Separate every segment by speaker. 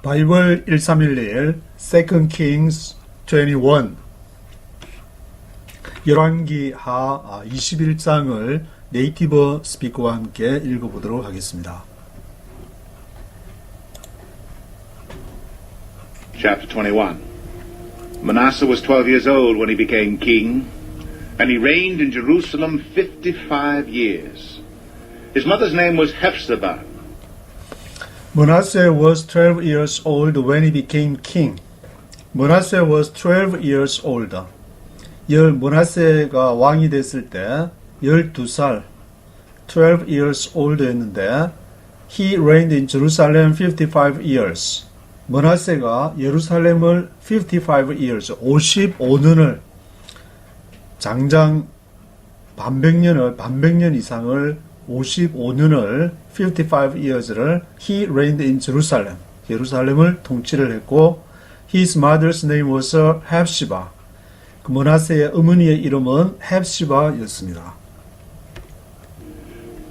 Speaker 1: 바이블 1311 2 Kings 21 열왕기하 21장을 네이티브 스피커와 함께 읽어보도록 하겠습니다.
Speaker 2: Chapter 21. Manasseh was 12 years old when he became king, and he reigned in Jerusalem 55 years. His mother's name was Hephzibah.
Speaker 1: Manasseh was 12 years old when he became king. Manasseh was 12 years old. 므낫세가 왕이 됐을 때 12살 12 years old 였는데 He reigned in Jerusalem 55 years. 므낫세가 예루살렘을 55 years 55년을 장장 반백년 이상을 55년을 55 years를 He reigned in Jerusalem 예루살렘을 통치를 했고 His mother's name was Hephzibah. 그 므낫세의 어머니의 이름은 헵시바였습니다.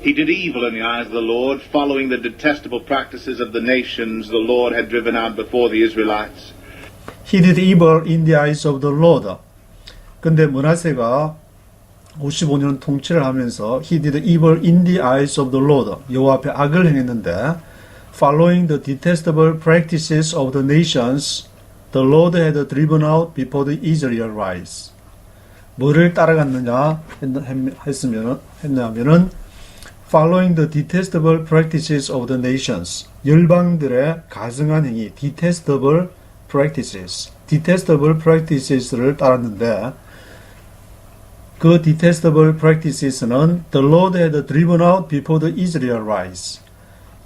Speaker 2: He did evil in the eyes of the Lord, following the detestable practices of the nations the Lord had driven out before the Israelites.
Speaker 1: He did evil in the eyes of the Lord. 근데 므낫세가 55년 통치를 하면서 He did evil in the eyes of the Lord. 여호와 앞에 악을 행했는데 Following the detestable practices of the nations the Lord had driven out before the Israelites. 뭐를 따라갔느냐 했냐면은 Following the detestable practices of the nations. 열방들의 가증한 행위, detestable practices를 따랐는데 그 detestable practices는 the Lord had driven out before the Israelites.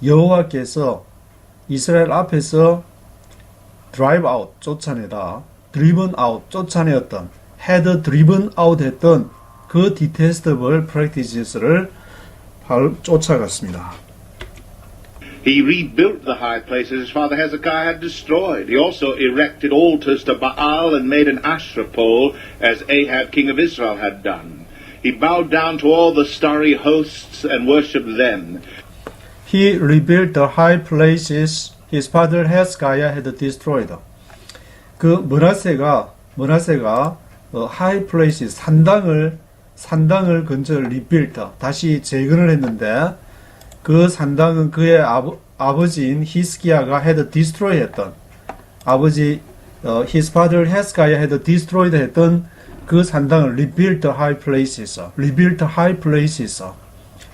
Speaker 1: 여호와께서 이스라엘 앞에서 drive out, 쫓아내다, driven out, 쫓아내었던, had driven out 했던 그 detestable practices를 쫓아갔습니다.
Speaker 2: He rebuilt the high places his father Hezekiah had destroyed. He also erected altars to Baal and made an Asherah pole, as Ahab, king of Israel, had done. He bowed down to all the starry hosts and worshipped them.
Speaker 1: He rebuilt the high places his father Hezekiah had destroyed. 그 므낫세가 high places 산당을 근처를 rebuilt 다시 재건을 했는데 그 산당은 그의 아버지인 히스기야가 had destroy 했던 his father Hezekiah had destroyed 했던 그 산당을 rebuilt high places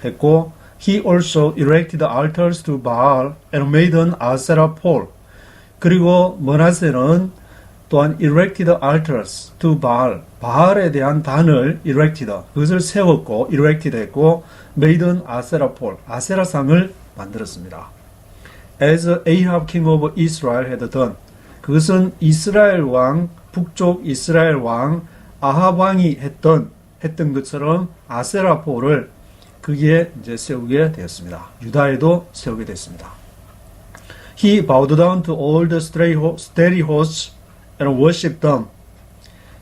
Speaker 1: 했고 He also erected altars to Baal and made an Asherah pole. 그리고 므낫세는 또한 erected altars to Baal, 바알에 대한 단을 erected, 그것을 세웠고 erected 했고 made an Asherah pole, 아세라상을 만들었습니다. As Ahab king of Israel had done. 그것은 이스라엘 왕, 북쪽 이스라엘 왕 아합 왕이 했던 것처럼 아세라 폴을 거기에 이제 세우게 되었습니다. 유다에도 세우게 됐습니다. He bowed down to all the starry hosts and worshipped them.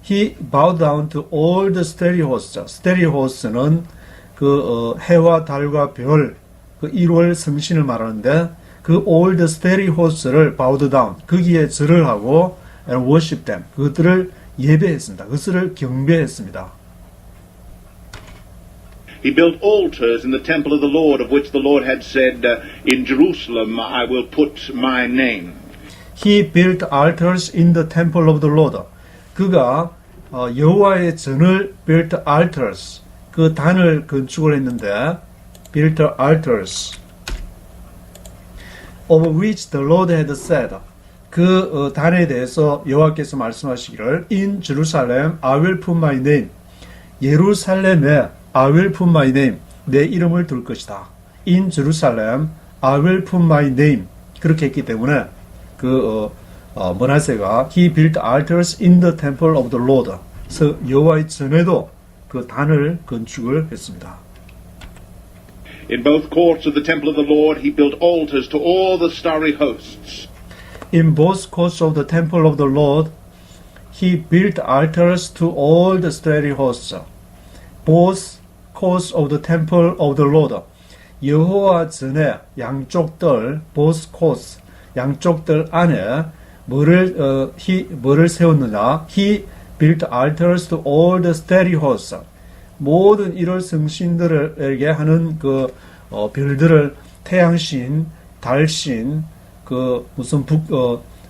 Speaker 1: He bowed down to all the starry hosts. starry hosts는 해와 달과 별, 그 1월 성신을 말하는데 그 all the starry hosts를 bowed down, 거기에 절을 하고 and worship them, 그것들을 예배했습니다. 그것을 경배했습니다.
Speaker 2: He built altars in the temple of the Lord, of which the Lord had said, In Jerusalem I will put my name.
Speaker 1: He built altars in the temple of the Lord. 그가 여호와의 전을 built altars, 그 단을 건축을 했는데 built altars of which the Lord had said. 그 단에 대해서 여호와께서 말씀하시기를 In Jerusalem I will put my name. 예루살렘에 I will put my name. 내 이름을 둘 것이다. In Jerusalem I will put my name. 그렇게 했기 때문에 므낫세가 He built altars in the temple of the Lord. 그래서 여호와의 전에도 그 단을 건축을 했습니다.
Speaker 2: In both courts of the temple of the Lord he built altars to all the starry hosts.
Speaker 1: In both courts of the temple of the Lord he built altars to all the starry hosts. Both courts of the temple of the Lord. 여호와 전에 양쪽 뜰, both coasts, 양쪽 뜰 안에 뭐를 세웠느냐? He built altars to all the stately hosts. 모든 1월 성신들에게 하는 별들을 태양신, 달신, 무슨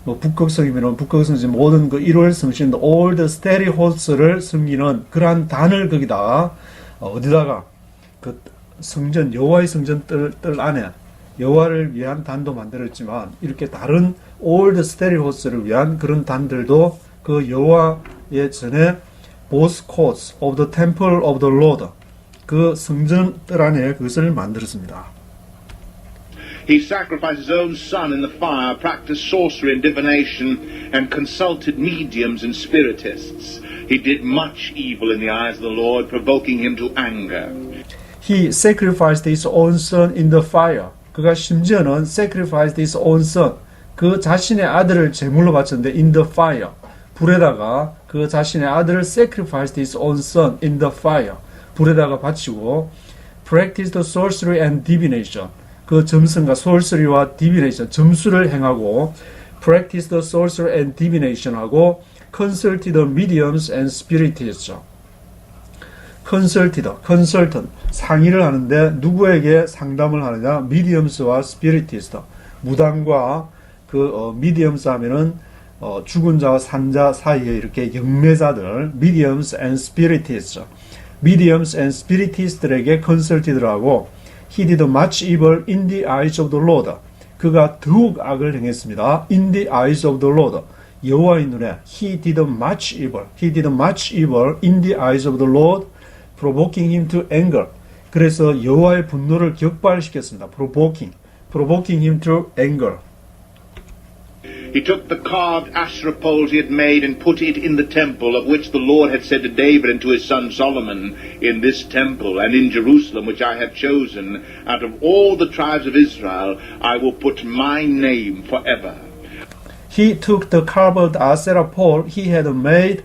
Speaker 1: 북극성이면 북극성지 모든 1월 성신들, all the stately hosts를 섬기는 그러한 단을 거기다 어디다가 성전 여호와의 성전 뜰 안에 여호와를 위한 단도 만들었지만 이렇게 다른 all the stately hosts를 위한 그런 단들도 그 여호와의 전에 both courts of the temple of the Lord 그 성전 뜰 안에 그것을 만들었습니다.
Speaker 2: He sacrificed his own son in the fire, practiced sorcery and divination, and consulted mediums and spiritists. He did much evil in the eyes of the Lord, provoking him to anger.
Speaker 1: He sacrificed his own son in the fire. 그가 심지어는 sacrificed his own son. 그 자신의 아들을 제물로 바쳤는데 in the fire. 불에다가 그 자신의 아들을 sacrificed his own son in the fire. 불에다가 바치고 practiced sorcery and divination. 그 점성과 sorcery와 divination, 점수를 행하고 practiced sorcery and divination 하고 consulted mediums and spiritists. consultant, 상의를 하는데 누구에게 상담을 하느냐? mediums와 spiritist. 무당과 mediums 하면은 죽은 자와 산자 사이에 이렇게 영매자들, mediums and spiritists. mediums and spiritist들에게 consulted를 하고 He did much evil in the eyes of the Lord. 그가 더욱 악을 행했습니다. In the eyes of the Lord. 여호와의 눈에 He did much evil. He did much evil in the eyes of the Lord, provoking him to anger. 그래서 여호와의 분노를 격발시켰습니다. provoking him to anger.
Speaker 2: He took the carved Asherah poles he had made and put it in the temple of which the Lord had said to David and to his son Solomon, in this temple and in Jerusalem which I have chosen, out of all the tribes of Israel, I will put my name forever.
Speaker 1: He took the carved Asherah pole he had made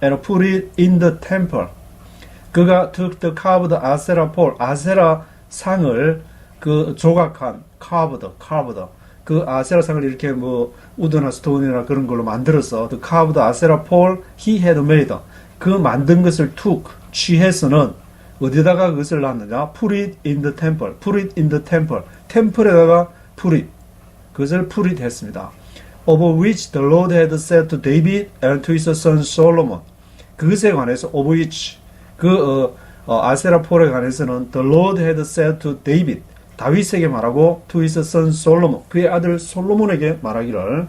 Speaker 1: and put it in the temple. 그가 took the carved Asherah pole, 아세라 상을 조각한 carved 그 아세라상을 이렇게 우드나 스톤이나 그런 걸로 만들어서 the carved Asherah pole he had made 그 만든 것을 취해서는 어디다가 그것을 놨느냐? put it in the temple, 템플에다가 그것을 put it 했습니다. of which the Lord had said to David and to his son Solomon. 그것에 관해서 of which 아세라 폴에 관해서는 the Lord had said to David 다윗에게 말하고 to his son Solomon 그의 아들 솔로몬에게 말하기를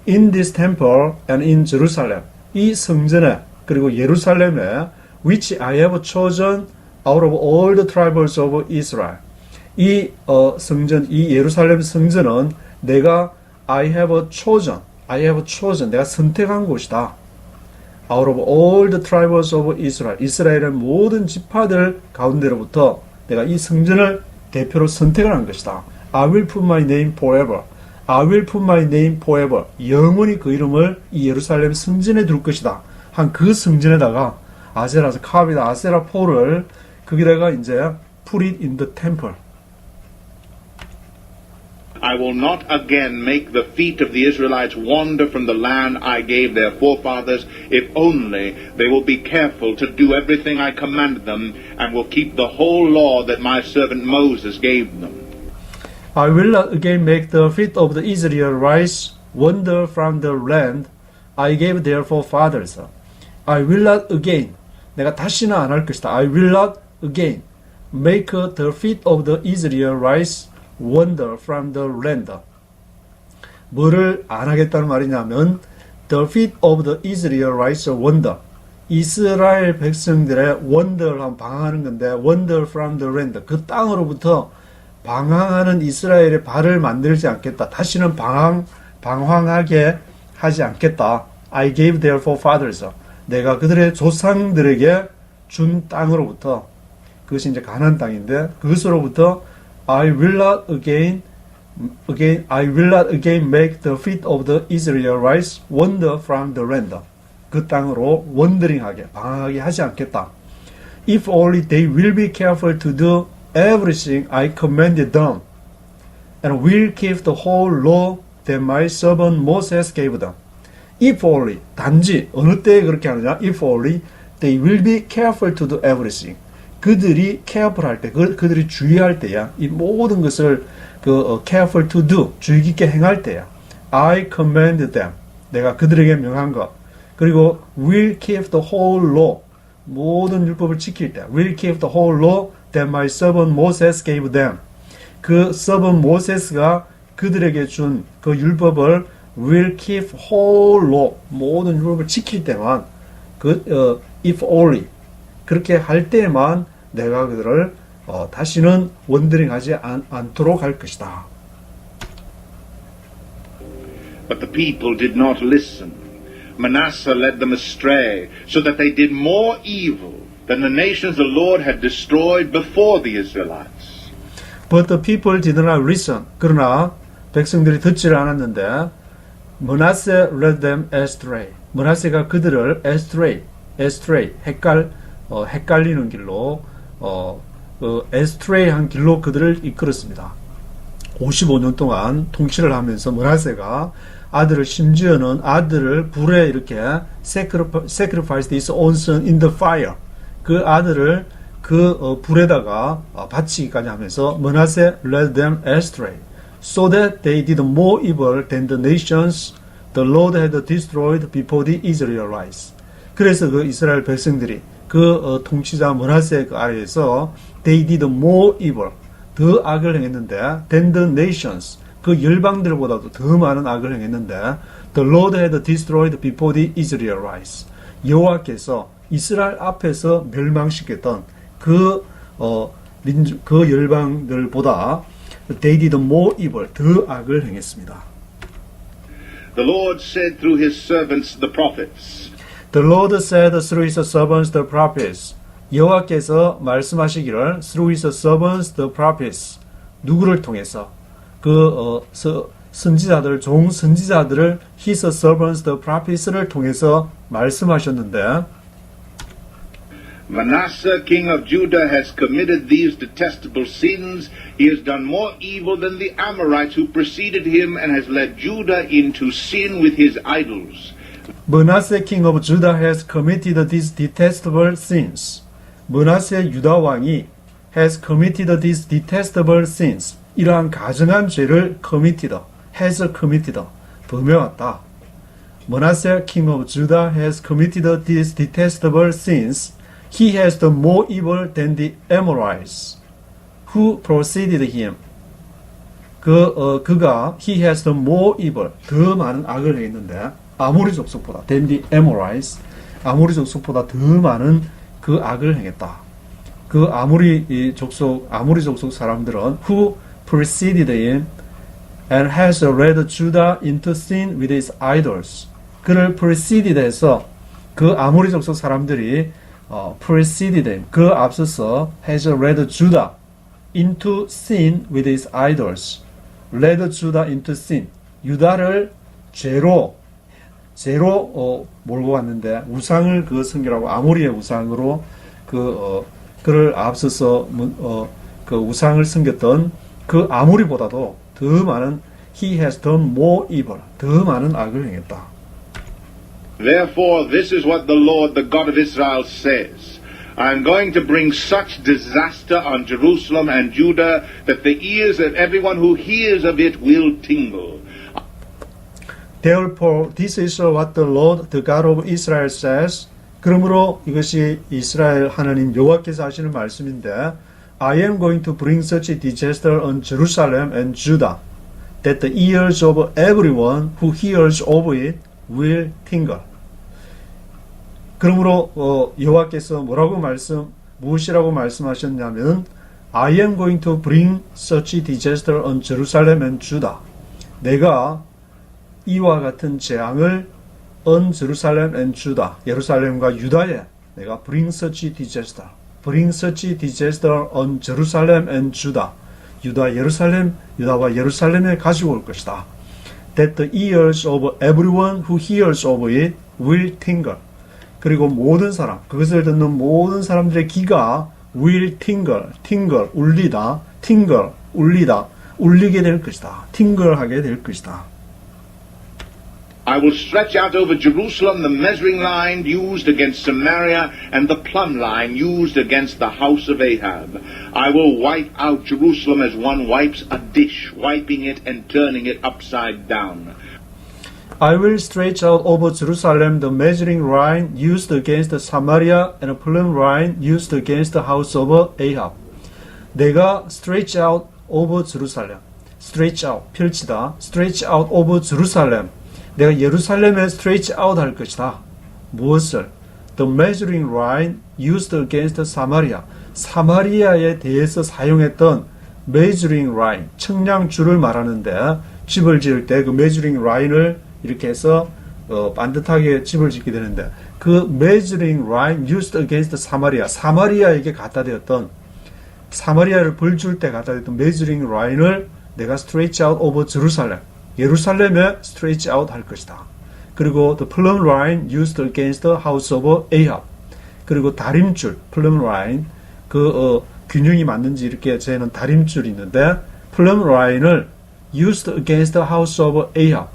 Speaker 1: in this temple and in Jerusalem 이 성전에 그리고 예루살렘에 which I have chosen out of all the tribes of Israel 이 성전 이 예루살렘 성전은 내가 I have chosen 내가 선택한 곳이다. out of all the tribes of Israel 이스라엘의 모든 지파들 가운데로부터 내가 이 성전을 대표로 선택을 한 것이다. I will put my name forever. 영원히 그 이름을 이 예루살렘 성전에 둘 것이다. 한 그 성전에다가 아세라 폴을 거기다가 이제 put it in the temple.
Speaker 2: I will not again make the feet of the Israelites wander from the land I gave their forefathers, if only they will be careful to do everything I commanded them, and will keep the whole law that my servant Moses gave them.
Speaker 1: I will not again make the feet of the Israelites wander from the land I gave their forefathers. I will not again. 내가 다시는 안 할 것이다. I will not again make the feet of the Israelites wander from the land. 뭐를 안 하겠다는 말이냐면 the feet of the Israelites wander. 이스라엘 백성들의 wander를 방황하는 건데 wander from the land. 그 땅으로부터 방황하는 이스라엘의 발을 만들지 않겠다. 다시는 방황하게 하지 않겠다. I gave their forefathers. 내가 그들의 조상들에게 준 땅으로부터 그것이 이제 가나안 땅인데 그것으로부터 I will not again make the feet of the Israelites wander from the land. 그 땅으로 원더링하게 방황하게 하지 않겠다. If only they will be careful to do everything I commanded them, and will keep the whole law that my servant Moses gave them. If only, 단지 어느 때에 그렇게 하느냐? If only they will be careful to do everything. 그들이 careful 할 때, 그들이 주의할 때야. 이 모든 것을 careful to do, 주의 깊게 행할 때야. I command them. 내가 그들에게 명한 것. 그리고 will keep the whole law. 모든 율법을 지킬 때. Will keep the whole law that my servant Moses gave them. 그 servant Moses가 그들에게 준 그 율법을 will keep whole law. 모든 율법을 지킬 때만 if only 그렇게 할 때만 내가 그들을 다시는 원더링하지 않도록 할 것이다.
Speaker 2: But the people did not listen. Manasseh led them astray, so that they did more evil than the nations the Lord had destroyed before the Israelites.
Speaker 1: But the people did not listen. 그러나 백성들이 듣지를 않았는데 Manasseh led them astray. 므낫세가 그들을 astray, 헷갈리는 길로 estray한 길로 그들을 이끌었습니다. 55년 동안 통치를 하면서 므낫세가 아들을 심지어는 아들을 불에 이렇게 sacrifice his own son in the fire. 그 아들을 그 불에다가 바치기까지 하면서 Manasseh led them astray, so that they did more evil than the nations the Lord had destroyed before the Israelites. 그래서 그 이스라엘 백성들이 그 통치자 므낫세 그 아래에서 they did more evil, 더 악을 행했는데 than the nations, 그 열방들보다도 더 많은 악을 행했는데 the Lord had destroyed before the Israelites. 여호와께서 이스라엘 앞에서 멸망시켰던 그 열방들보다 they did more evil, 더 악을 행했습니다.
Speaker 2: The Lord said through his servants the prophets.
Speaker 1: The Lord said through his servants the prophets. 여호와께서 말씀하시기를 through his servants the prophets. 누구를 통해서? 선지자들, 종 선지자들을 his servants the prophets를 통해서 말씀하셨는데
Speaker 2: Manasseh, king of Judah, has committed these detestable sins. He has done more evil than the Amorites who preceded him and has led Judah into sin with his idols.
Speaker 1: Manasseh, king of Judah, has committed these detestable sins. 므낫세 유다 왕이 has committed these detestable sins. 이러한 가증한 죄를 has committed, 범해왔다. Manasseh, king of Judah, has committed these detestable sins. He has done more evil than the Amorites who preceded him. 그가 he has done more evil, 더 많은 악을 행했는데 아모리 족속보다 than the Amorites, 아모리 족속보다 더 많은 그 악을 행했다. 그 아모리 족속 사람들은 who preceded him and has led Judah into sin with his idols. 그를 preceded 해서 그 아모리 족속 사람들이 preceded him, 그 앞서서 has led Judah into sin with his idols. led Judah into sin. 유다를 죄로 몰고 갔는데 우상을 섬기라고 아모리의 우상으로 그를 앞서서 그 우상을 섬겼던 그 아모리보다도 더 많은 he has done more evil, 더 많은 악을 행했다.
Speaker 2: Therefore, this is what the Lord, the God of Israel, says. I am going to bring such disaster on Jerusalem and Judah that the ears of everyone who hears of it will tingle.
Speaker 1: Therefore, this is what the Lord, the God of Israel says. 그러므로 이것이 이스라엘 하나님 여호와께서 하시는 말씀인데 I am going to bring such a disaster on Jerusalem and Judah that the ears of everyone who hears of it will tingle. 그러므로 여호와께서 무엇이라고 말씀하셨냐면 I am going to bring such a disaster on Jerusalem and Judah. 내가 이와 같은 재앙을 on Jerusalem and Judah, 예루살렘과 유다에 내가 bring such a disaster on Jerusalem and Judah, 유다와 예루살렘에 가지고 올 것이다. That the ears of everyone who hears of it will tingle. 그리고 모든 사람, 그것을 듣는 모든 사람들의 귀가 will tingle, 울리다, 울리다, 울리게 될 것이다. tingle하게 될 것이다.
Speaker 2: I will stretch out over Jerusalem the measuring line used against Samaria and the plumb line used against the house of Ahab. I will wipe out Jerusalem as one wipes a dish, wiping it and turning it upside down.
Speaker 1: I will stretch out over Jerusalem the measuring line used against Samaria and the plumb line used against the house of Ahab. 내가 stretch out over Jerusalem, stretch out, 펼치다, stretch out over Jerusalem. 내가 예루살렘에 stretch out 할 것이다. 무엇을? The measuring line used against Samaria. 사마리아에 대해서 사용했던 measuring line, 측량줄을 말하는데 집을 지을 때 그 measuring line을 이렇게 해서 반듯하게 집을 짓게 되는데 그 measuring line used against Samaria, 사마리아에게 갖다 대었던 사마리아를 벌 줄 때 갖다 대었던 measuring line을 내가 stretch out over Jerusalem, 예루살렘에 stretch out 할 것이다. 그리고 the plumb line used against the house of Ahab. 그리고 다림줄, plumb line, 균형이 맞는지 이렇게 재는 다림줄이 있는데 plumb line을 used against the house of Ahab.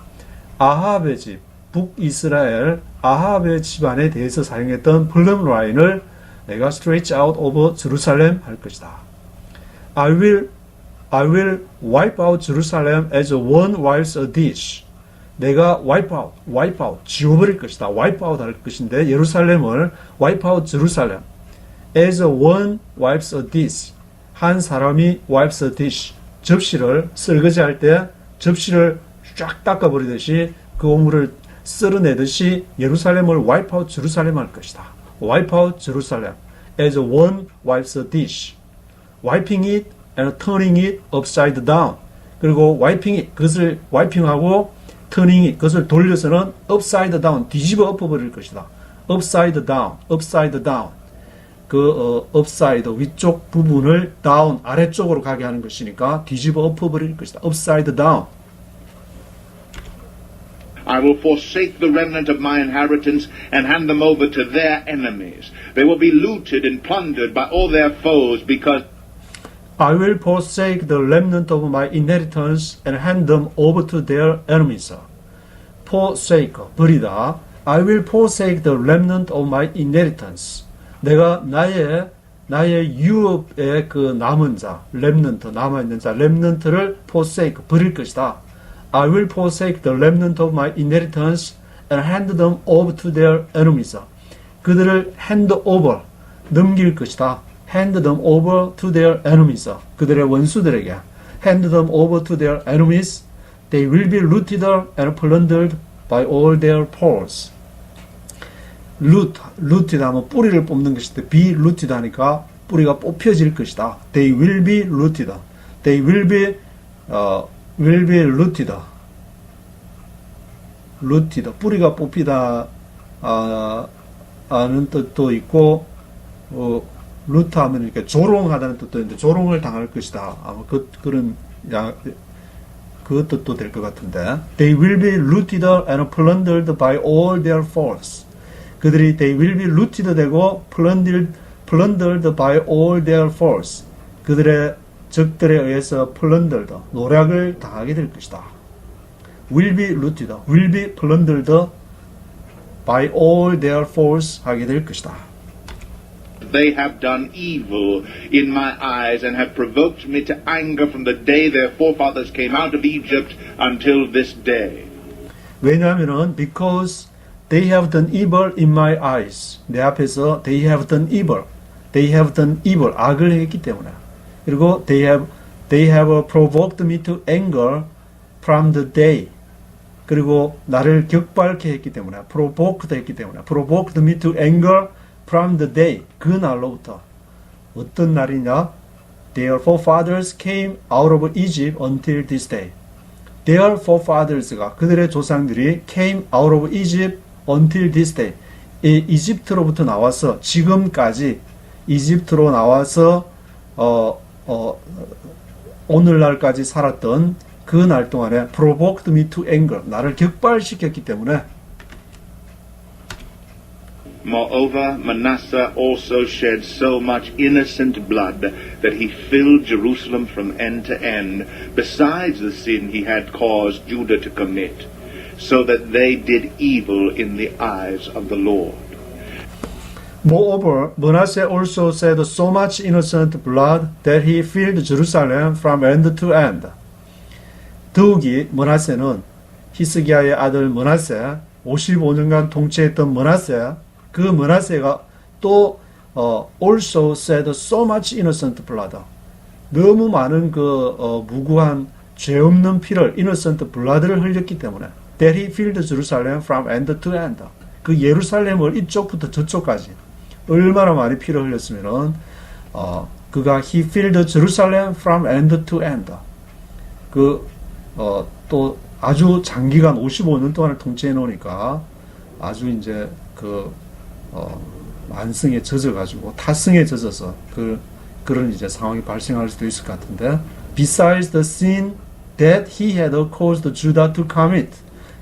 Speaker 1: 아합의 집, 북이스라엘 아합의 집안에 대해서 사용했던 plumb line을 내가 stretch out over Jerusalem 할 것이다. I will wipe out Jerusalem as one wipes a dish. 내가 wipe out, 지워버릴 것이다. wipe out 할 것인데 예루살렘을 wipe out Jerusalem as one wipes a dish. 한 사람이 wipes a dish. 접시를 설거지할 때 접시를 쫙 닦아버리듯이 그 오물을 쓸어내듯이 예루살렘을 wipe out Jerusalem 할 것이다. wipe out Jerusalem as one wipes a dish. wiping it and turning it upside down. 그리고 wiping it, 그것을 wiping하고 turning it, 그것을 돌려서는 upside down, 뒤집어 엎어버릴 것이다. upside down, upside down. upside, 위쪽 부분을 down, 아래쪽으로 가게 하는 것이니까 뒤집어 엎어버릴 것이다. upside down.
Speaker 2: I will forsake the remnant of my inheritance and hand them over to their enemies. They will be looted and plundered by all their foes because
Speaker 1: I will forsake the remnant of my inheritance and hand them over to their enemies. forsake, 버리다. I will forsake the remnant of my inheritance. 내가 나의 유업의 그 남은 자, remnant, 남아있는 자, remnant를 forsake, 버릴 것이다. I will forsake the remnant of my inheritance and hand them over to their enemies. 그들을 hand over, 넘길 것이다. hand them over to their enemies. 그들의 원수들에게 hand them over to their enemies. They will be looted and plundered by all their foes. looted 하면 뿌리를 뽑는 것인데 be looted 하니까 뿌리가 뽑혀질 것이다. They will be looted. They will be looted. looted. 뿌리가 뽑히다 하는 뜻도 있고 루트 하면 이렇게 조롱하다는 뜻도 있는데 조롱을 당할 것이다. 아마 그런 그 뜻도 될 것 같은데. They will be looted and plundered by all their foes. 그들이 they will be looted 되고 plundered by all their foes. 그들의 적들에 의해서 plundered, 노략을 당하게 될 것이다. will be looted, will be plundered by all their foes 하게 될 것이다.
Speaker 2: They have done evil in my eyes and have provoked me to anger from the day their forefathers came out of Egypt until this day.
Speaker 1: 왜냐하면은 because they have done evil in my eyes. 내 앞에서 they have done evil. They have done evil. 악을 했기 때문에. 그리고 they have provoked me to anger from the day. 그리고 나를 격발케 했기 때문에 provoked 했기 때문에 provoked me to anger from the day. 그 날로부터 어떤 날이냐? Their forefathers came out of Egypt until this day. Their forefathers가 그들의 조상들이 came out of Egypt until this day. 이집트로부터 나와서 지금까지 이집트로 나와서 오늘날까지 살았던 그 날 동안에 provoked me to anger. 나를 격발시켰기 때문에
Speaker 2: Moreover, Manasseh also shed so much innocent blood that he filled Jerusalem from end to end, besides the sin he had caused Judah to commit, so that they did evil in the eyes of the Lord.
Speaker 1: Moreover, Manasseh also shed so much innocent blood that he filled Jerusalem from end to end. 더욱이 므낫세는 히스기야의 아들 므낫세 55년간 통치했던 므낫세 그 므낫세가 또 also shed so much innocent blood 너무 많은 무고한 죄 없는 피를 innocent blood를 흘렸기 때문에 that he filled Jerusalem from end to end 그 예루살렘을 이쪽부터 저쪽까지 얼마나 많이 피를 흘렸으면은 그가 he filled Jerusalem from end to end 또 아주 장기간 55년 동안을 통치해 놓으니까 아주 이제 만성에 젖어가지고 타성에 젖어서 그런 이제 상황이 발생할 수도 있을 것 같은데 besides the sin that he had caused Judah to commit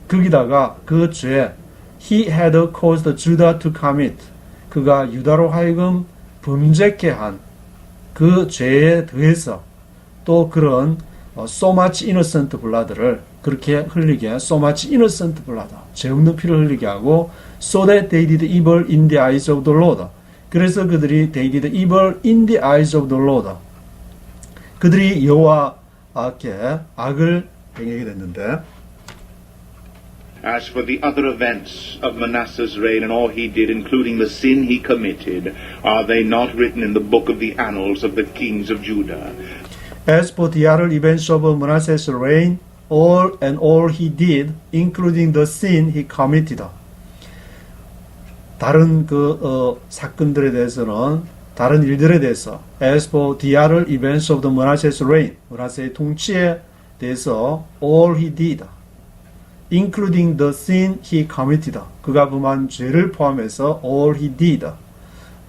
Speaker 1: 거기다가 그 죄 he had caused Judah to commit 그가 유다로 하여금 범죄케 한 그 죄에 더해서 또 그런 so much innocent blood를 그렇게 흘리게 so much innocent blood 죄 없는 피를 흘리게 하고 so that they did evil in the eyes of the Lord 그래서 그들이 they did evil in the eyes of the Lord 그들이 여호와께 악을 행하게 됐는데
Speaker 2: As for the other events of Manasseh's reign and all he did, including the sin he committed, are they not written in the book of the annals of the kings of Judah?
Speaker 1: As for the other events of Manasseh's reign, all he did, including the sin he committed. 다른 사건들에 대해서는 다른 일들에 대해서 as for the other events of the Manasseh's reign, 므낫세의 통치에 대해서 all he did, including the sin he committed. 그가 범한 죄를 포함해서 all he did.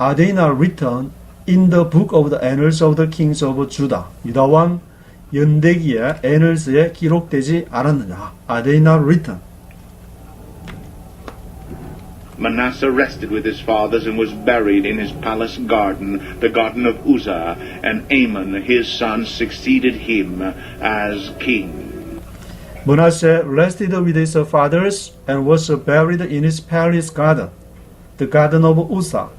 Speaker 1: Are they not written in the book of the annals of the kings of Judah? 유다왕 연대기의 annals에 기록되지 않았느냐? Are they not written?
Speaker 2: Manasseh rested with his fathers and was buried in his palace garden, the garden of Uzzah, and Amon his son succeeded him as king.
Speaker 1: Manasseh rested with his fathers and was buried in his palace garden, the garden of Uzzah.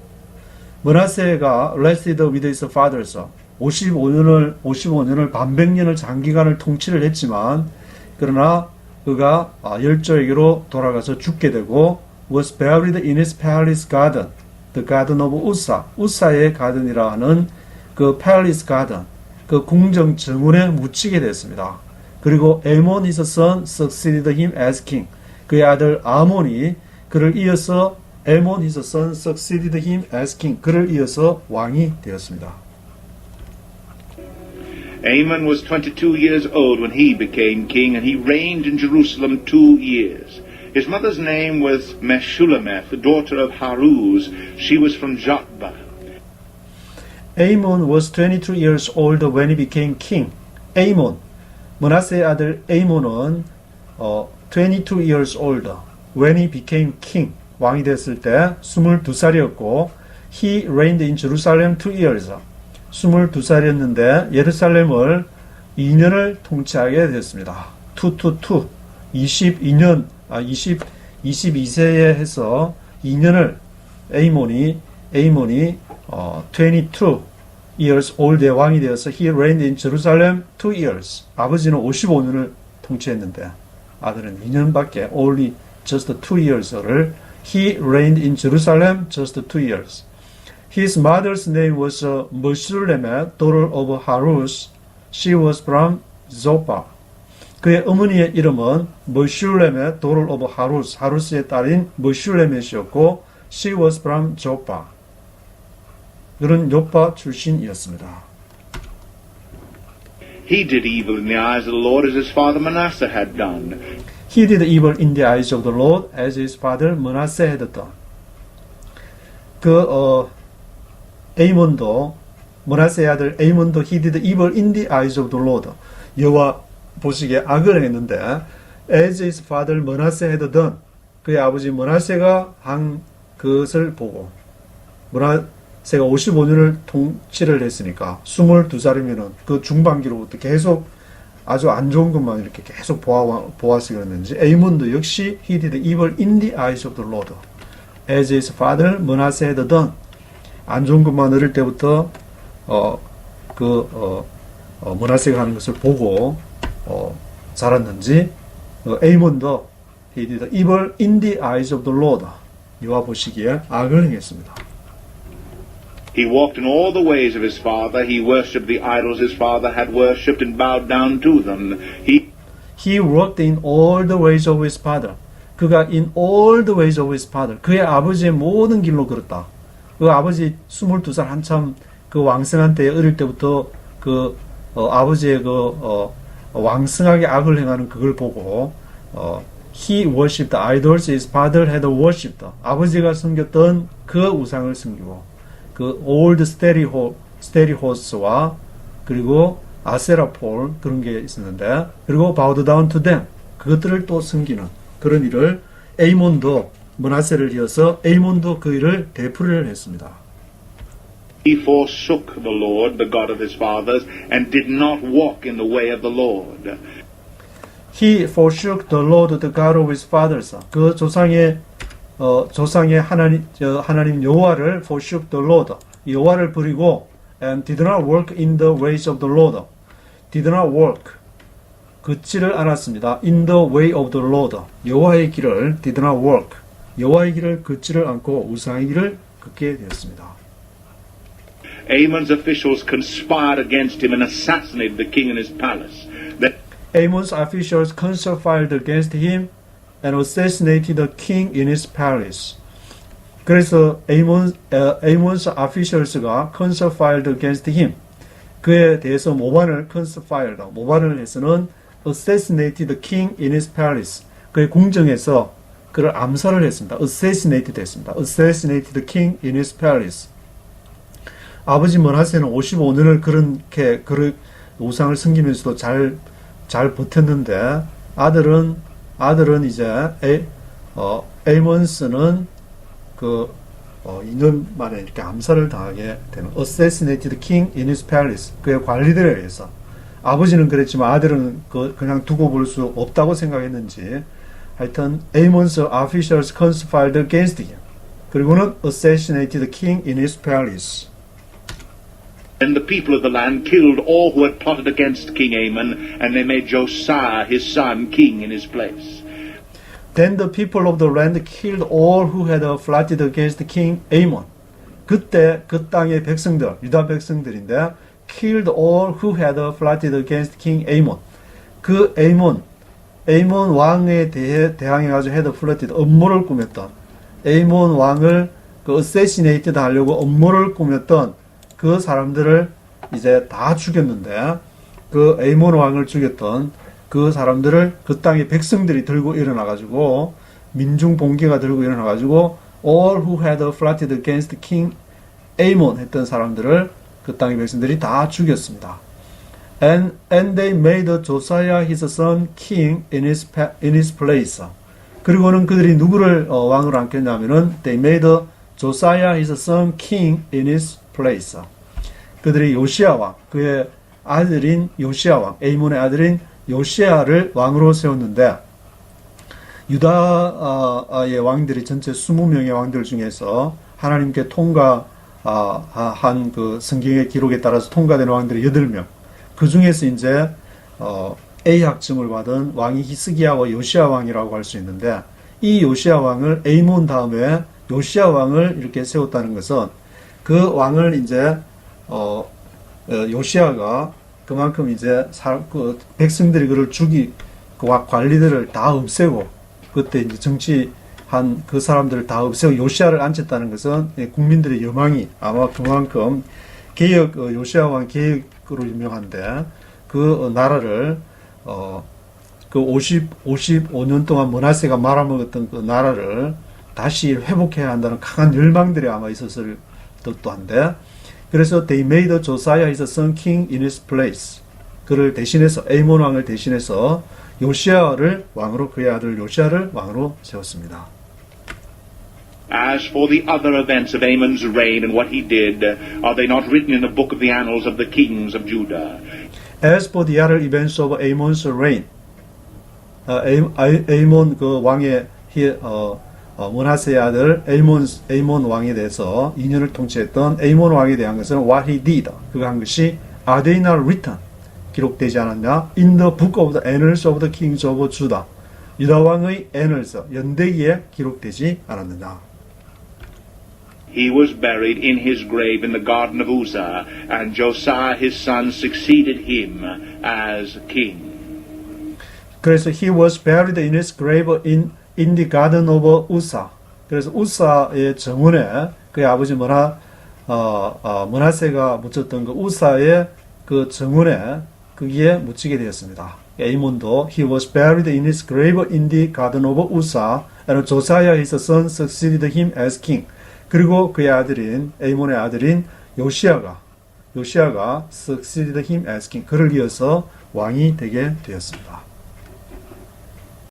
Speaker 1: 므낫세가 rested with his fathers 55년을 반백년을 장기간을 통치를 했지만 그러나 그가 열조에게로 돌아가서 죽게 되고 was buried in his palace garden, the garden of Uzzah. 우사의 가든이라 하는 그 palace garden, 그 궁정 정원에 묻히게 됐습니다. 그리고 아몬 his son succeeded him as king. 그의 아들 아몬이 그를 이어서 아몬 his son succeeded him as king. 그를 이어서 왕이 되었습니다.
Speaker 2: Amon was 22 years old when he became king, and he reigned in Jerusalem 2 years. His mother's name was Meshullemeth, the daughter of Haruz. She was from Jotbah.
Speaker 1: Amon was 22 years old when he became king. Amon, 므낫세의 아들 아몬은 22 years old when he became king. 왕이 됐을 때 22살이었고 he reigned in Jerusalem 2 years. 22살이었는데 예루살렘을 2년을 통치하게 됐습니다. 22년 22세에 해서 2년을 아몬이 22 years old의 왕이 되어서 he reigned in Jerusalem 2 years. 아버지는 55년을 통치했는데 아들은 2년밖에 only just 2 years를 he reigned in Jerusalem just 2 years. His mother's name was Meshullemeth, daughter of Haruz. She was from Joppa. 그의 어머니의 이름은 Meshullemeth, daughter of Haruz. 하루스의 딸인 Meshullemeth이었고 she was from Joppa. 그는 요파 출신이었습니다.
Speaker 2: He did evil in the eyes of the Lord as his father Manasseh had done.
Speaker 1: He did evil in the eyes of the Lord as his father Manasseh had done. 아몬도 므낫세의 아들 아몬도 he did evil in the eyes of the Lord. 여호와 보시기에 악을 했는데 as his father Manasseh had done. 그의 아버지 므낫세가 한 그것을 보고 므낫세가 55년을 통치를 했으니까 22살이면은 그 중반기로부터 계속 아주 안 좋은 것만 이렇게 계속 보아서 그랬는지 에이몬도 역시 he did evil in the eyes of the Lord as his father Manasseh had done. 안 좋은 것만 어릴 때부터 므낫세가 하는 것을 보고 자랐는지 에이몬도 he did evil in the eyes of the Lord. 여호와 보시기에 악을 행했습니다.
Speaker 2: He walked in all the ways of his father. He worshipped the idols his father had worshipped and bowed down to them.
Speaker 1: He walked in all the ways of his father. 그가 in all the ways of his father. 그의 아버지의 모든 길로 걸었다. 그 아버지 22살 한참 그 왕성한 때에 어릴 때부터 아버지의 왕성하게 악을 행하는 그걸 보고 he worshipped the idols his father had worshipped. 아버지가 섬겼던 그 우상을 섬기고 그 old steady horse와 그리고 아세라폴 그런 게 있었는데 그리고 bowed down to them 그것들을 또 섬기는 그런 일을 에이몬도 므낫세를 이어서 에이몬도 그 일을 되풀이를 했습니다.
Speaker 2: He forsook the Lord, the God of his fathers, and did not walk in the way of the Lord.
Speaker 1: He forsook the Lord, the God of his fathers. 그 조상의 하나님 여호와를 forsook the Lord. 여호와를 버리고 and did not walk in the ways of the Lord. did not walk. 걷지를 않았습니다. in the way of the Lord. 여호와의 길을 did not walk. 여호와의 길을 걷지를 않고 우상의 길을 걷게 되었습니다.
Speaker 2: Amon's officials conspired against him and assassinated the king in his palace.
Speaker 1: Amon's officials conspired against him and assassinated the king in his palace. 그래서 Amon's officials가 conspired against him. 그에 대해서 모반을 해서는 assassinated the king in his palace. 그의 궁정에서 그를 암살을 했습니다. assassinated 했습니다. assassinated the king in his palace. 아버지 므낫세는 55년을 그렇게 우상을 섬기면서도 잘 버텼는데 아들은 이제 에이몬스는 2년 만에 이렇게 암살을 당하게 되는 assassinated king in his palace. 그의 관리들에 의해서 아버지는 그랬지만 아들은 그냥 두고 볼 수 없다고 생각했는지 하여튼 Amon's officials conspired against him. 그리고는 assassinated the king in his palace.
Speaker 2: And the people of the land killed all who had plotted against King Amon, and they made Josiah his son king in his place.
Speaker 1: Then the people of the land killed all who had plotted against King Amon. 그때 그 땅의 백성들, 유다 백성들인데 killed all who had plotted against King Amon. 그 에이몬 왕에 대항해 가지고 had plotted 음모를 꾸몄던 에이몬 왕을 assassinated 하려고 음모를 꾸몄던 그 사람들을 이제 다 죽였는데 그 에이몬 왕을 죽였던 그 사람들을 그 땅의 백성들이 들고 일어나가지고 민중 봉기가 들고 일어나가지고 all who had plotted against King Amon 했던 사람들을 그 땅의 백성들이 다 죽였습니다. And they made Josiah his son king in his place. 그리고는 그들이 누구를 왕으로 앉혔냐면은 they made Josiah his son king in his place. 그들이 요시야 왕, 그의 아들인 요시야 왕, 에이몬의 아들인 요시야'를 왕으로 세웠는데 유다의 왕들이 전체 20명의 왕들 중에서 하나님께 통과한 그 성경의 기록에 따라서 통과된 왕들이 8명. 그 중에서 이제 A학점을 받은 왕이 히스기야와 요시야 왕이라고 할 수 있는데 이 요시야 왕을 에이몬 다음에 요시야 왕을 이렇게 세웠다는 것은 그 왕을 이제 요시야가 그만큼 이제 백성들이 그를 그 관리들을 다 없애고 그때 이제 정치한 그 사람들을 다 없애고 요시야를 앉혔다는 것은 국민들의 여망이 아마 그만큼 요시야 왕 개혁으로 유명한데 그 나라를 그 55년 동안 므낫세가 말아먹었던 그 나라를 다시 회복해야 한다는 강한 열망들이 아마 있었을 듯도 한데 그래서 they made Josiah his son king in his place. 그를 대신해서 에이몬 왕을 대신해서 요시야를 왕으로 그의 아들 요시야를 왕으로 세웠습니다.
Speaker 2: As for the other events of Amon's reign and what he did, are they not written in the book of the annals of the kings of Judah?
Speaker 1: As for the other events of Amon's reign, 에이몬 그 왕의 므낫세의 아들 에이몬 왕에 대해서 2년을 통치했던 에이몬 왕에 대한 것은 what he did, 그가 한 것이 are they not written, 기록되지 않았냐? In the book of the annals of the kings of Judah, 유다 왕의 annals, 연대기에 기록되지 않았느냐?
Speaker 2: He was buried in his grave in the garden of Uzzah, and Josiah his son succeeded him as king.
Speaker 1: 그래서 he was buried in his grave in the garden of Uzzah. 그래서 우사의 정원에 그의 아버지 므낫세가 묻혔던 그 우사의 그 정원에 거기에 묻히게 되었습니다. 에이몬도 he was buried in his grave in the garden of Uzzah, and Josiah his son succeeded him as king. 그리고 그의 아들인 에이몬의 아들인 요시야가 succeeded him as king, 그를 이어서 왕이 되게 되었습니다.